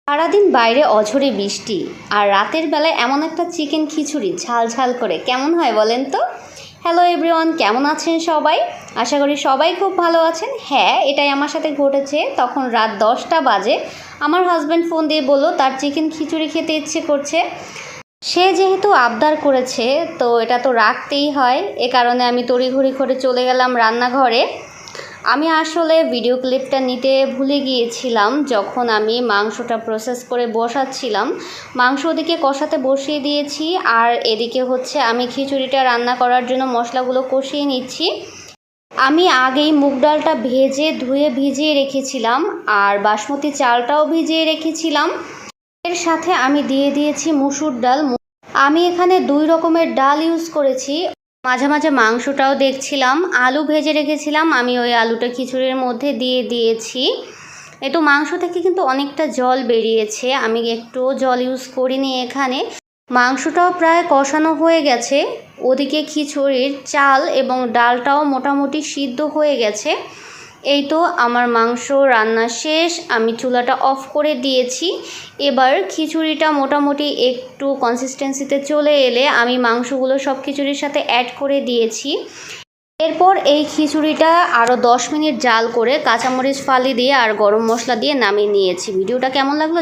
সারাদিন বাইরে অঝরে বৃষ্টি আর রাতের বেলায় এমন একটা চিকেন খিচুড়ি ঝাল ঝাল করে কেমন হয় বলেন তো। হ্যালো এভরিওয়ান, কেমন আছেন সবাই? আশা করি সবাই খুব ভালো আছেন। হ্যাঁ, এটাই আমার সাথে ঘটেছে। তখন রাত 10টা বাজে। আমার হাজব্যান্ড ফোন দিয়ে বলল তার চিকেন খিচুড়ি খেতে ইচ্ছে করছে। সে যেহেতু আবদার করেছে তো এটা তো রাখতেই হয়। এ কারণে আমি তড়িঘড়ি করে চলে গেলাম রান্নাঘরে। আমি আসলে ভিডিও ক্লিপটা নিতে ভুলে গিয়েছিলাম যখন আমি মাংসটা প্রসেস করে বসাচ্ছিলাম। মাংস ওদিকে কষাতে বসিয়ে দিয়েছি আর এদিকে হচ্ছে আমি খিচুড়িটা রান্না করার জন্য মশলাগুলো কষিয়ে নিচ্ছি। আমি আগেই মুগ ডালটা ভেজে ধুয়ে ভিজিয়ে রেখেছিলাম আর বাসমতি চালটাও ভিজিয়ে রেখেছিলাম। এর সাথে আমি দিয়ে দিয়েছি মুসুর ডাল। আমি এখানে 2 রকমের ডাল ইউজ করেছি। মাঝে মাঝে মাংসটাও দেখছিলাম, আলু ভেজে রেখেছিলাম, আমি ওই আলুটা খিচুড়ির মধ্যে দিয়ে দিয়েছি। একটু মাংস থেকে কিন্তু অনেকটা জল বেরিয়েছে, আমি একটু জল ইউজ করিনি এখানে। মাংসটাও প্রায় কষানো হয়ে গেছে, ওদিকে খিচুড়ির চাল এবং ডালটাও মোটামুটি সিদ্ধ হয়ে গেছে। এই তো আমার মাংস রান্না শেষ, আমি চুলাটা অফ করে দিয়েছি। এবার খিচুড়িটা মোটামুটি একটু কনসিস্টেন্সিতে চলে এলে আমি মাংসগুলো সব খিচুড়ির সাথে অ্যাড করে দিয়েছি। এরপর এই খিচুড়িটা আরও 10 মিনিট জাল করে কাঁচামরিচ ফালি দিয়ে আর গরম মশলা দিয়ে নামিয়ে নিয়েছি। ভিডিওটা কেমন লাগলো